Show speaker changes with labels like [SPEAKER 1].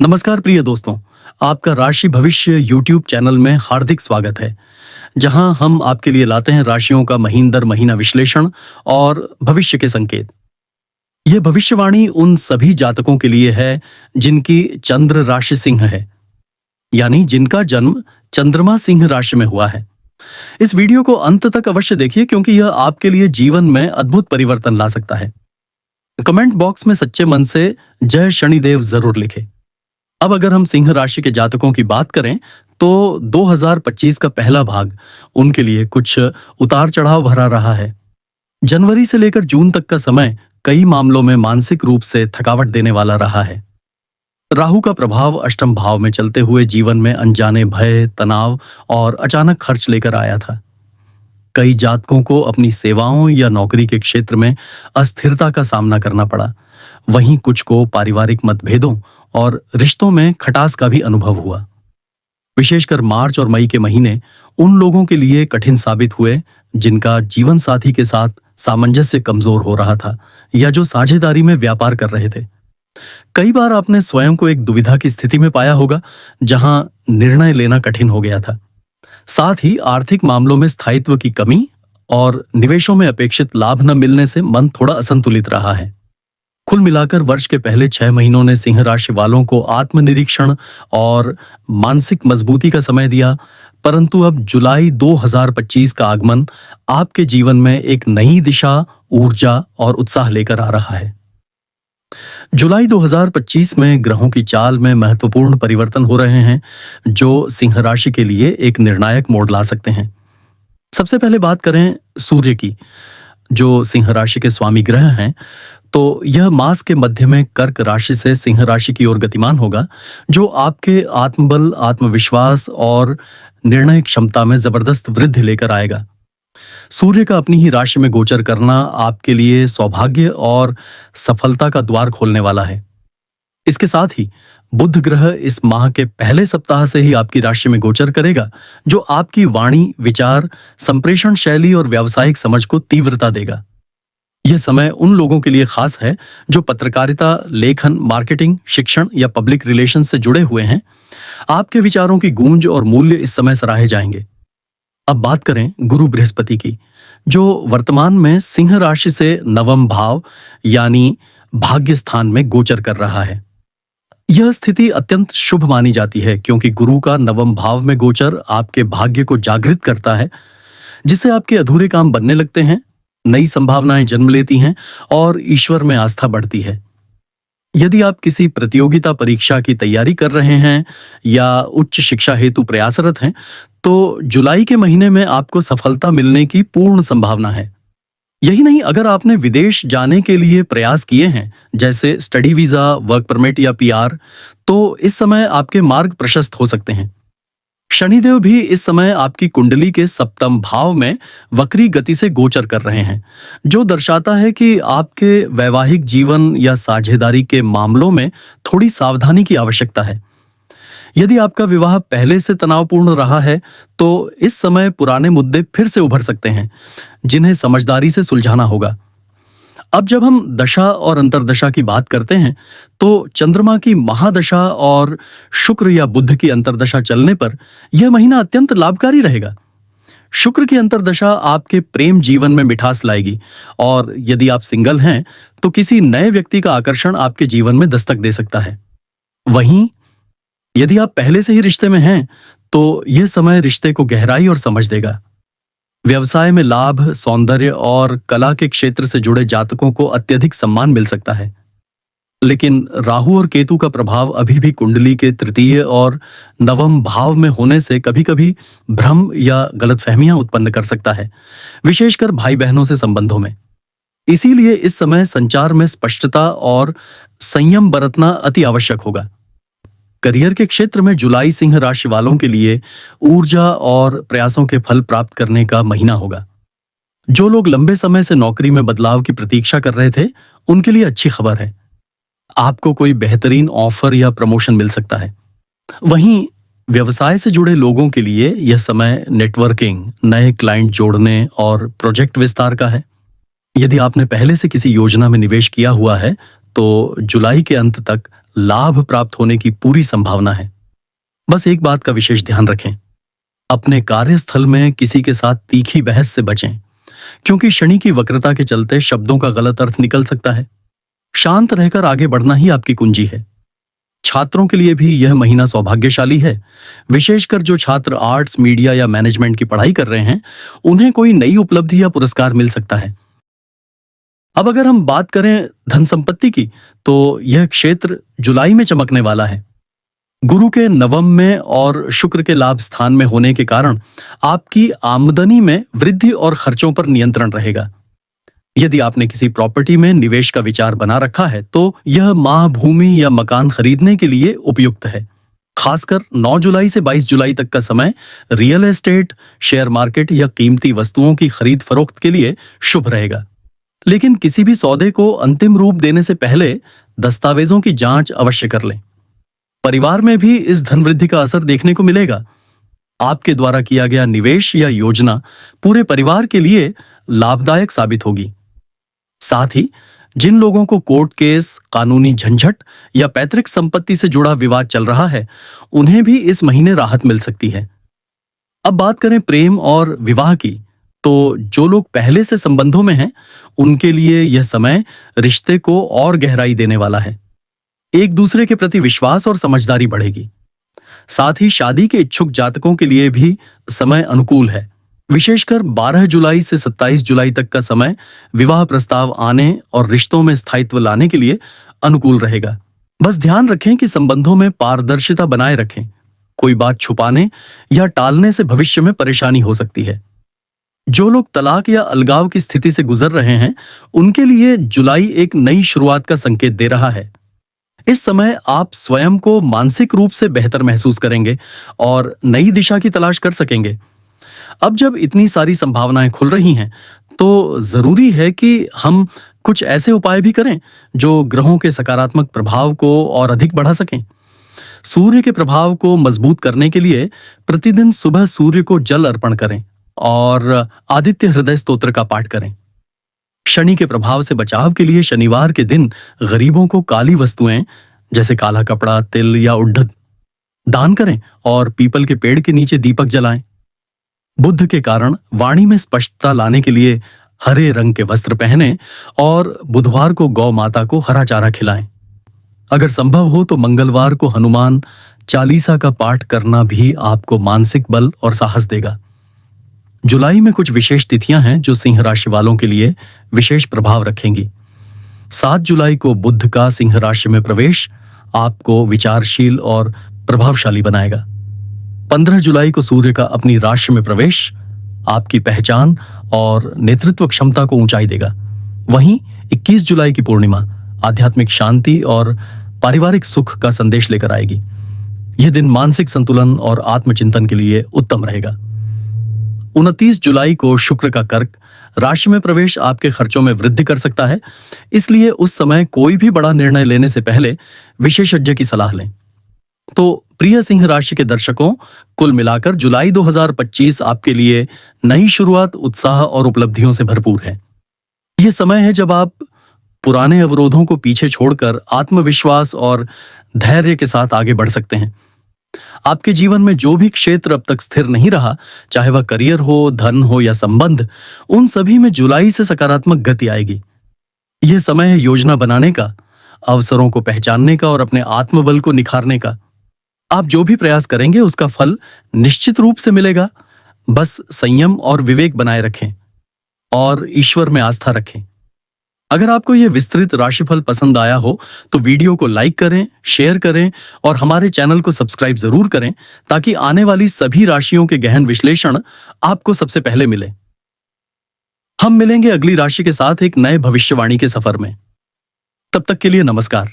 [SPEAKER 1] नमस्कार प्रिय दोस्तों, आपका राशि भविष्य यूट्यूब चैनल में हार्दिक स्वागत है, जहां हम आपके लिए लाते हैं राशियों का महीन दर महीना विश्लेषण और भविष्य के संकेत। यह भविष्यवाणी उन सभी जातकों के लिए है जिनकी चंद्र राशि सिंह है, यानी जिनका जन्म चंद्रमा सिंह राशि में हुआ है। इस वीडियो को अंत तक अवश्य देखिए क्योंकि यह आपके लिए जीवन में अद्भुत परिवर्तन ला सकता है। कमेंट बॉक्स में सच्चे मन से जय शनिदेव जरूर लिखें। अब अगर हम सिंह राशि के जातकों की बात करें तो 2025 का पहला भाग उनके लिए कुछ उतार चढ़ाव भरा रहा है। जनवरी से लेकर जून तक का समय कई मामलों में मानसिक रूप से थकावट देने वाला रहा है। राहु का प्रभाव अष्टम भाव में चलते हुए जीवन में अनजाने भय, तनाव और अचानक खर्च लेकर आया था। कई जातकों को अपनी सेवाओं या नौकरी के क्षेत्र में अस्थिरता का सामना करना पड़ा। वहीं कुछ को पारिवारिक मतभेदों और रिश्तों में खटास का भी अनुभव हुआ। विशेषकर मार्च और मई के महीने उन लोगों के लिए कठिन साबित हुए जिनका जीवन साथी के साथ सामंजस्य कमजोर हो रहा था या जो साझेदारी में व्यापार कर रहे थे। कई बार आपने स्वयं को एक दुविधा की स्थिति में पाया होगा जहां निर्णय लेना कठिन हो गया था। साथ ही आर्थिक मामलों में स्थायित्व की कमी और निवेशों में अपेक्षित लाभ न मिलने से मन थोड़ा असंतुलित रहा है। कुल मिलाकर वर्ष के पहले 6 महीनों ने सिंह राशि वालों को आत्मनिरीक्षण और मानसिक मजबूती का समय दिया, परंतु अब जुलाई 2025 का आगमन आपके जीवन में एक नई दिशा, ऊर्जा और उत्साह लेकर आ रहा है। जुलाई 2025 में ग्रहों की चाल में महत्वपूर्ण परिवर्तन हो रहे हैं जो सिंह राशि के लिए एक निर्णायक मोड़ ला सकते हैं। सबसे पहले बात करें सूर्य की, जो सिंह राशि के स्वामी ग्रह हैं, तो यह मास के मध्य में कर्क राशि से सिंह राशि की ओर गतिमान होगा, जो आपके आत्मबल, आत्मविश्वास और निर्णय क्षमता में जबरदस्त वृद्धि लेकर आएगा। सूर्य का अपनी ही राशि में गोचर करना आपके लिए सौभाग्य और सफलता का द्वार खोलने वाला है। इसके साथ ही बुध ग्रह इस माह के पहले सप्ताह से ही आपकी राशि में गोचर करेगा, जो आपकी वाणी, विचार, संप्रेषण शैली और व्यावसायिक समझ को तीव्रता देगा। यह समय उन लोगों के लिए खास है जो पत्रकारिता, लेखन, मार्केटिंग, शिक्षण या पब्लिक रिलेशन से जुड़े हुए हैं। आपके विचारों की गूंज और मूल्य इस समय सराहे जाएंगे। अब बात करें गुरु बृहस्पति की, जो वर्तमान में सिंह राशि से नवम भाव यानी भाग्य स्थान में गोचर कर रहा है। यह स्थिति अत्यंत शुभ मानी जाती है क्योंकि गुरु का नवम भाव में गोचर आपके भाग्य को जागृत करता है, जिससे आपके अधूरे काम बनने लगते हैं, नई संभावनाएं जन्म लेती हैं और ईश्वर में आस्था बढ़ती है। यदि आप किसी प्रतियोगिता परीक्षा की तैयारी कर रहे हैं या उच्च शिक्षा हेतु प्रयासरत हैं, तो जुलाई के महीने में आपको सफलता मिलने की पूर्ण संभावना है। यही नहीं, अगर आपने विदेश जाने के लिए प्रयास किए हैं, जैसे स्टडी वीजा, वर्क परमिट या पीआर, तो इस समय आपके मार्ग प्रशस्त हो सकते हैं। शनिदेव भी इस समय आपकी कुंडली के सप्तम भाव में वक्री गति से गोचर कर रहे हैं, जो दर्शाता है कि आपके वैवाहिक जीवन या साझेदारी के मामलों में थोड़ी सावधानी की आवश्यकता है। यदि आपका विवाह पहले से तनावपूर्ण रहा है, तो इस समय पुराने मुद्दे फिर से उभर सकते हैं, जिन्हें समझदारी से सुलझाना होगा। अब जब हम दशा और अंतर्दशा की बात करते हैं, तो चंद्रमा की महादशा और शुक्र या बुध की अंतर्दशा चलने पर यह महीना अत्यंत लाभकारी रहेगा। शुक्र की अंतर्दशा आपके प्रेम जीवन में मिठास लाएगी और यदि आप सिंगल हैं, तो किसी नए व्यक्ति का आकर्षण आपके जीवन में दस्तक दे सकता है। वहीं यदि आप पहले से ही रिश्ते में हैं, तो यह समय रिश्ते को गहराई और समझ देगा। व्यवसाय में लाभ, सौंदर्य और कला के क्षेत्र से जुड़े जातकों को अत्यधिक सम्मान मिल सकता है। लेकिन राहु और केतु का प्रभाव अभी भी कुंडली के तृतीय और नवम भाव में होने से कभी-कभी भ्रम या गलतफहमियां उत्पन्न कर सकता है, विशेषकर भाई बहनों से संबंधों में। इसीलिए इस समय संचार में स्पष्टता और संयम बरतना अति आवश्यक होगा। करियर के क्षेत्र में जुलाई सिंह राशि वालों के लिए ऊर्जा और प्रयासों के फल प्राप्त करने का महीना होगा। जो लोग लंबे समय से नौकरी में बदलाव की प्रतीक्षा कर रहे थे, उनके लिए अच्छी खबर है। आपको कोई बेहतरीन ऑफर या प्रमोशन मिल सकता है। वहीं व्यवसाय से जुड़े लोगों के लिए यह समय नेटवर्किंग, नए क्लाइंट जोड़ने और प्रोजेक्ट विस्तार का है। यदि आपने पहले से किसी योजना में निवेश किया हुआ है, तो जुलाई के अंत तक लाभ प्राप्त होने की पूरी संभावना है। बस एक बात का विशेष ध्यान रखें, अपने कार्यस्थल में किसी के साथ तीखी बहस से बचें, क्योंकि शनि की वक्रता के चलते शब्दों का गलत अर्थ निकल सकता है। शांत रहकर आगे बढ़ना ही आपकी कुंजी है। छात्रों के लिए भी यह महीना सौभाग्यशाली है। विशेषकर जो छात्र आर्ट्स, मीडिया या मैनेजमेंट की पढ़ाई कर रहे हैं, उन्हें कोई नई उपलब्धि या पुरस्कार मिल सकता है। अब अगर हम बात करें धन संपत्ति की, तो यह क्षेत्र जुलाई में चमकने वाला है। गुरु के नवम में और शुक्र के लाभ स्थान में होने के कारण आपकी आमदनी में वृद्धि और खर्चों पर नियंत्रण रहेगा। यदि आपने किसी प्रॉपर्टी में निवेश का विचार बना रखा है, तो यह माह भूमि या मकान खरीदने के लिए उपयुक्त है। खासकर 9 जुलाई से 22 जुलाई तक का समय रियल एस्टेट, शेयर मार्केट या कीमती वस्तुओं की खरीद फरोख्त के लिए शुभ रहेगा। लेकिन किसी भी सौदे को अंतिम रूप देने से पहले दस्तावेजों की जांच अवश्य कर लें। परिवार में भी इस धन वृद्धि का असर देखने को मिलेगा। आपके द्वारा किया गया निवेश या योजना पूरे परिवार के लिए लाभदायक साबित होगी। साथ ही जिन लोगों को कोर्ट केस, कानूनी झंझट या पैतृक संपत्ति से जुड़ा विवाद चल रहा है, उन्हें भी इस महीने राहत मिल सकती है। अब बात करें प्रेम और विवाह की, तो जो लोग पहले से संबंधों में हैं, उनके लिए यह समय रिश्ते को और गहराई देने वाला है। एक दूसरे के प्रति विश्वास और समझदारी बढ़ेगी। साथ ही शादी के इच्छुक जातकों के लिए भी समय अनुकूल है। विशेषकर 12 जुलाई से 27 जुलाई तक का समय विवाह प्रस्ताव आने और रिश्तों में स्थायित्व लाने के लिए अनुकूल रहेगा। बस ध्यान रखें कि संबंधों में पारदर्शिता बनाए रखें। कोई बात छुपाने या टालने से भविष्य में परेशानी हो सकती है। जो लोग तलाक या अलगाव की स्थिति से गुजर रहे हैं, उनके लिए जुलाई एक नई शुरुआत का संकेत दे रहा है। इस समय आप स्वयं को मानसिक रूप से बेहतर महसूस करेंगे और नई दिशा की तलाश कर सकेंगे। अब जब इतनी सारी संभावनाएं खुल रही हैं, तो जरूरी है कि हम कुछ ऐसे उपाय भी करें जो ग्रहों के सकारात्मक प्रभाव को और अधिक बढ़ा सकें। सूर्य के प्रभाव को मजबूत करने के लिए प्रतिदिन सुबह सूर्य को जल अर्पण करें और आदित्य हृदय स्तोत्र का पाठ करें। शनि के प्रभाव से बचाव के लिए शनिवार के दिन गरीबों को काली वस्तुएं जैसे काला कपड़ा, तिल या उड़द दान करें और पीपल के पेड़ के नीचे दीपक जलाएं। बुध के कारण वाणी में स्पष्टता लाने के लिए हरे रंग के वस्त्र पहनें और बुधवार को गौ माता को हरा चारा खिलाएं। अगर संभव हो तो मंगलवार को हनुमान चालीसा का पाठ करना भी आपको मानसिक बल और साहस देगा। जुलाई में कुछ विशेष तिथियां हैं जो सिंह राशि वालों के लिए विशेष प्रभाव रखेंगी। 7 जुलाई को बुध का सिंह राशि में प्रवेश आपको विचारशील और प्रभावशाली बनाएगा। 15 जुलाई को सूर्य का अपनी राशि में प्रवेश आपकी पहचान और नेतृत्व क्षमता को ऊंचाई देगा। वहीं 21 जुलाई की पूर्णिमा आध्यात्मिक शांति और पारिवारिक सुख का संदेश लेकर आएगी। यह दिन मानसिक संतुलन और आत्मचिंतन के लिए उत्तम रहेगा। 29 जुलाई को शुक्र का कर्क राशि में प्रवेश आपके खर्चों में वृद्धि कर सकता है, इसलिए उस समय कोई भी बड़ा निर्णय लेने से पहले विशेषज्ञ की सलाह लें। तो प्रिय सिंह राशि के दर्शकों, कुल मिलाकर जुलाई 2025 आपके लिए नई शुरुआत, उत्साह और उपलब्धियों से भरपूर है। यह समय है जब आप पुराने अवरोधों को पीछे छोड़कर आत्मविश्वास और धैर्य के साथ आगे बढ़ सकते हैं। आपके जीवन में जो भी क्षेत्र अब तक स्थिर नहीं रहा, चाहे वह करियर हो, धन हो या संबंध, उन सभी में जुलाई से सकारात्मक गति आएगी। यह समय है योजना बनाने का, अवसरों को पहचानने का और अपने आत्मबल को निखारने का। आप जो भी प्रयास करेंगे उसका फल निश्चित रूप से मिलेगा। बस संयम और विवेक बनाए रखें और ईश्वर में आस्था रखें। अगर आपको यह विस्तृत राशिफल पसंद आया हो तो वीडियो को लाइक करें, शेयर करें और हमारे चैनल को सब्सक्राइब जरूर करें, ताकि आने वाली सभी राशियों के गहन विश्लेषण आपको सबसे पहले मिले। हम मिलेंगे अगली राशि के साथ एक नए भविष्यवाणी के सफर में। तब तक के लिए नमस्कार।